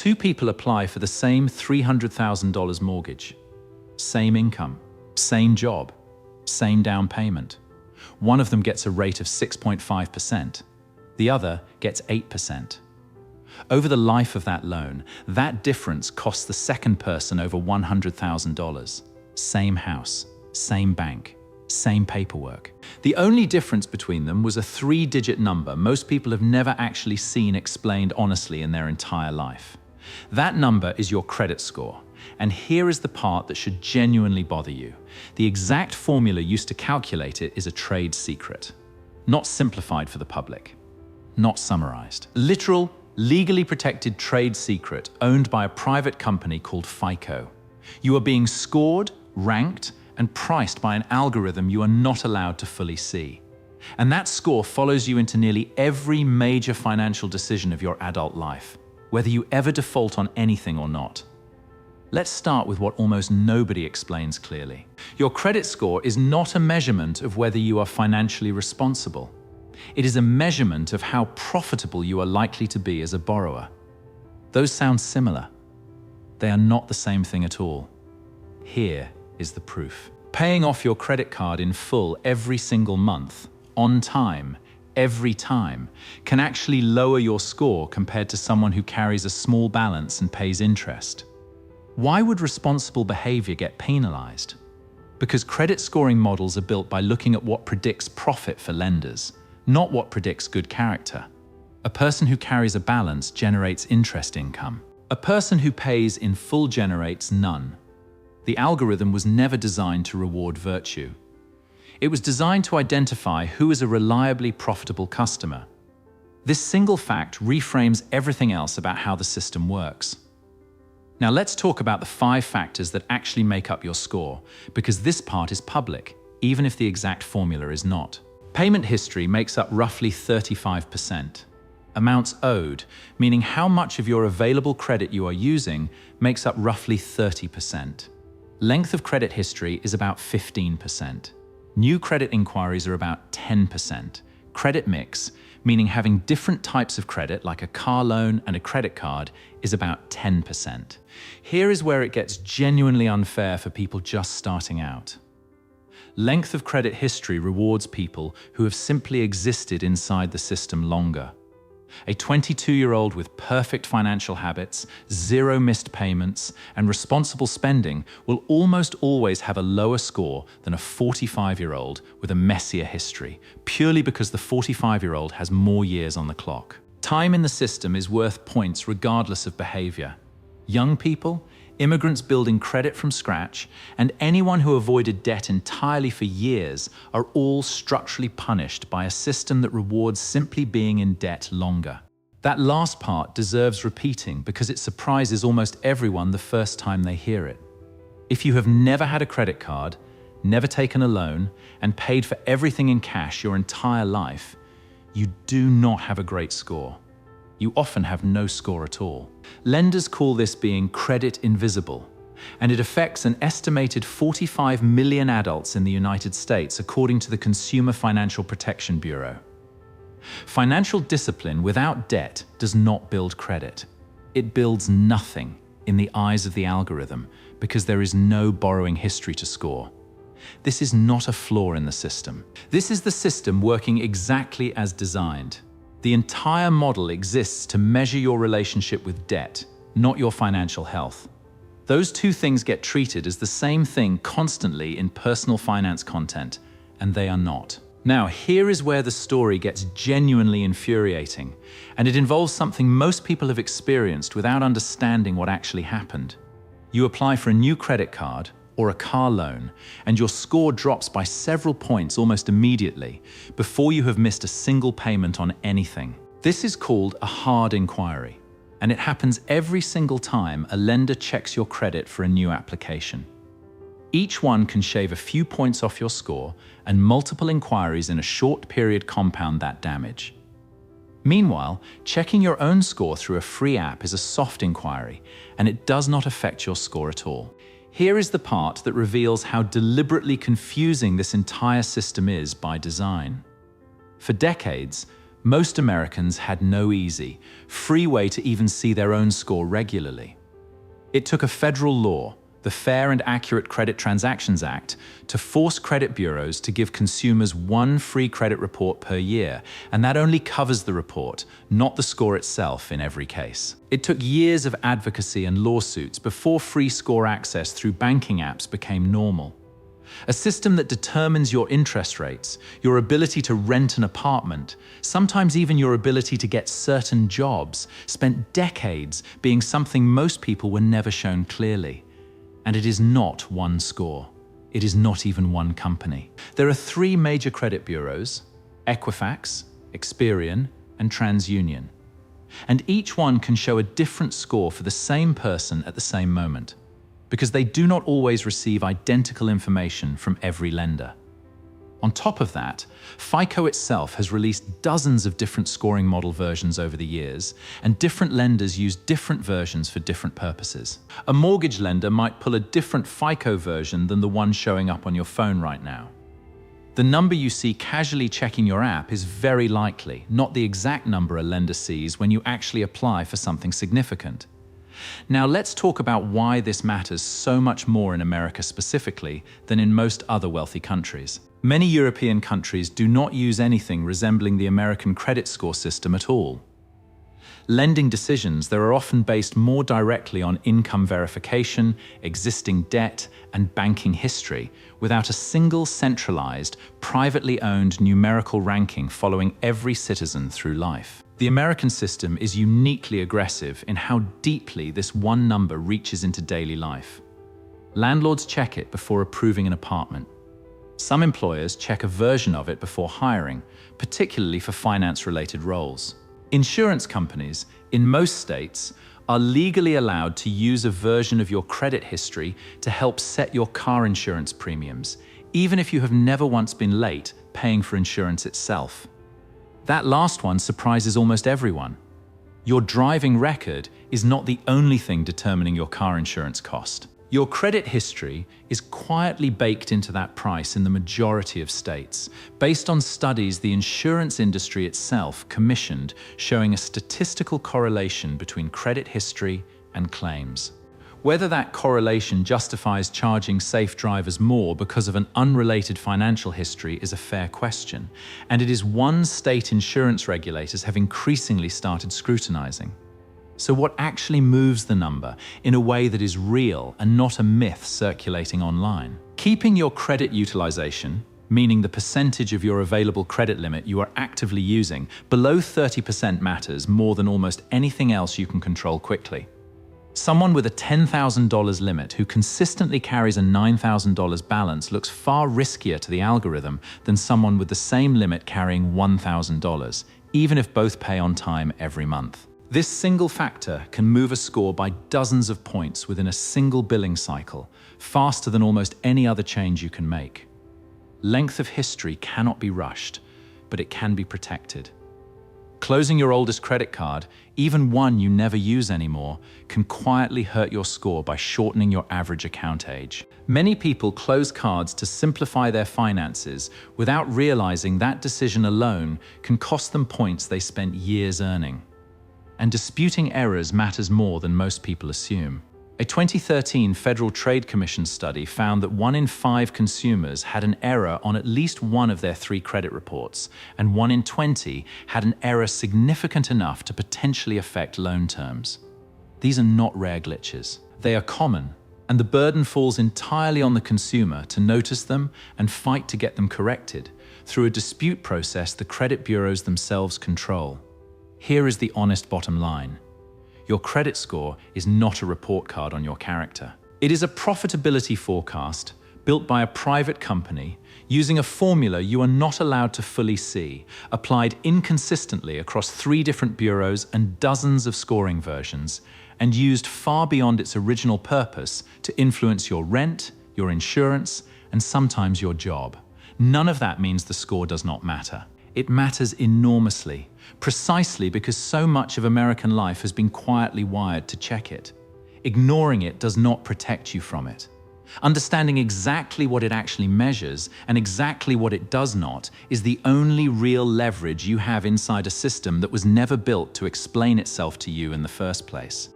Two people apply for the same $300,000 mortgage. Same income, same job, same down payment. One of them gets a rate of 6.5%. The other gets 8%. Over the life of that loan, that difference costs the second person over $100,000. Same house, same bank, same paperwork. The only difference between them was a 3-digit number most people have never actually seen explained honestly in their entire life. That number is your credit score. And here is the part that should genuinely bother you. The exact formula used to calculate it is a trade secret. Not simplified for the public. Not summarized. Literal, legally protected trade secret owned by a private company called FICO. You are being scored, ranked, and priced by an algorithm you are not allowed to fully see. And that score follows you into nearly every major financial decision of your adult life, whether you ever default on anything or not. Let's start with what almost nobody explains clearly. Your credit score is not a measurement of whether you are financially responsible. It is a measurement of how profitable you are likely to be as a borrower. Those sound similar. They are not the same thing at all. Here is the proof. Paying off your credit card in full every single month, on time, every time, can actually lower your score compared to someone who carries a small balance and pays interest. Why would responsible behavior get penalized? Because credit scoring models are built by looking at what predicts profit for lenders, not what predicts good character. A person who carries a balance generates interest income. A person who pays in full generates none. The algorithm was never designed to reward virtue. It was designed to identify who is a reliably profitable customer. This single fact reframes everything else about how the system works. Now let's talk about the 5 factors that actually make up your score, because this part is public, even if the exact formula is not. Payment history makes up roughly 35%. Amounts owed, meaning how much of your available credit you are using, makes up roughly 30%. Length of credit history is about 15%. New credit inquiries are about 10%. Credit mix, meaning having different types of credit like a car loan and a credit card, is about 10%. Here is where it gets genuinely unfair for people just starting out. Length of credit history rewards people who have simply existed inside the system longer. A 22-year-old with perfect financial habits, 0 missed payments, and responsible spending will almost always have a lower score than a 45-year-old with a messier history, purely because the 45-year-old has more years on the clock. Time in the system is worth points regardless of behavior. Young people, immigrants building credit from scratch, and anyone who avoided debt entirely for years are all structurally punished by a system that rewards simply being in debt longer. That last part deserves repeating because it surprises almost everyone the first time they hear it. If you have never had a credit card, never taken a loan, and paid for everything in cash your entire life, you do not have a great score. You often have no score at all. Lenders call this being credit invisible, and it affects an estimated 45 million adults in the United States, according to the Consumer Financial Protection Bureau. Financial discipline without debt does not build credit. It builds nothing in the eyes of the algorithm because there is no borrowing history to score. This is not a flaw in the system. This is the system working exactly as designed. The entire model exists to measure your relationship with debt, not your financial health. Those two things get treated as the same thing constantly in personal finance content, and they are not. Now, here is where the story gets genuinely infuriating, and it involves something most people have experienced without understanding what actually happened. You apply for a new credit card or a car loan, and your score drops by several points almost immediately before you have missed a single payment on anything. This is called a hard inquiry, and it happens every single time a lender checks your credit for a new application. Each one can shave a few points off your score, and multiple inquiries in a short period compound that damage. Meanwhile, checking your own score through a free app is a soft inquiry, and it does not affect your score at all. Here is the part that reveals how deliberately confusing this entire system is by design. For decades, Most Americans had no easy, free way to even see their own score regularly. It took a federal law, the Fair and Accurate Credit Transactions Act, to force credit bureaus to give consumers one free credit report per year, and that only covers the report, not the score itself in every case. It took years of advocacy and lawsuits before free score access through banking apps became normal. A system that determines your interest rates, your ability to rent an apartment, sometimes even your ability to get certain jobs, spent decades being something most people were never shown clearly. And it is not one score. It is not even one company. There are three major credit bureaus: Equifax, Experian, and TransUnion. And each one can show a different score for the same person at the same moment, because they do not always receive identical information from every lender. On top of that, FICO itself has released dozens of different scoring model versions over the years, and different lenders use different versions for different purposes. A mortgage lender might pull a different FICO version than the one showing up on your phone right now. The number you see casually checking your app is very likely not the exact number a lender sees when you actually apply for something significant. Now let's talk about why this matters so much more in America specifically than in most other wealthy countries. Many European countries do not use anything resembling the American credit score system at all. Lending decisions there are often based more directly on income verification, existing debt, and banking history, without a single centralized, privately owned numerical ranking following every citizen through life. The American system is uniquely aggressive in how deeply this one number reaches into daily life. Landlords check it before approving an apartment. Some employers check a version of it before hiring, particularly for finance-related roles. Insurance companies, in most states, are legally allowed to use a version of your credit history to help set your car insurance premiums, even if you have never once been late paying for insurance itself. That last one surprises almost everyone. Your driving record is not the only thing determining your car insurance cost. Your credit history is quietly baked into that price in the majority of states, based on studies the insurance industry itself commissioned showing a statistical correlation between credit history and claims. Whether that correlation justifies charging safe drivers more because of an unrelated financial history is a fair question, and it is one state insurance regulators have increasingly started scrutinizing. So what actually moves the number in a way that is real and not a myth circulating online? Keeping your credit utilization, meaning the percentage of your available credit limit you are actively using, below 30% matters more than almost anything else you can control quickly. Someone with a $10,000 limit who consistently carries a $9,000 balance looks far riskier to the algorithm than someone with the same limit carrying $1,000, even if both pay on time every month. This single factor can move a score by dozens of points within a single billing cycle, faster than almost any other change you can make. Length of history cannot be rushed, but it can be protected. Closing your oldest credit card, even one you never use anymore, can quietly hurt your score by shortening your average account age. Many people close cards to simplify their finances without realizing that decision alone can cost them points they spent years earning. And disputing errors matters more than most people assume. A 2013 Federal Trade Commission study found that 1 in 5 consumers had an error on at least one of their 3 credit reports, and 1 in 20 had an error significant enough to potentially affect loan terms. These are not rare glitches. They are common, and the burden falls entirely on the consumer to notice them and fight to get them corrected through a dispute process the credit bureaus themselves control. Here is the honest bottom line. Your credit score is not a report card on your character. It is a profitability forecast built by a private company using a formula you are not allowed to fully see, applied inconsistently across 3 different bureaus and dozens of scoring versions, and used far beyond its original purpose to influence your rent, your insurance, and sometimes your job. None of that means the score does not matter. It matters enormously, precisely because so much of American life has been quietly wired to check it. Ignoring it does not protect you from it. Understanding exactly what it actually measures and exactly what it does not is the only real leverage you have inside a system that was never built to explain itself to you in the first place.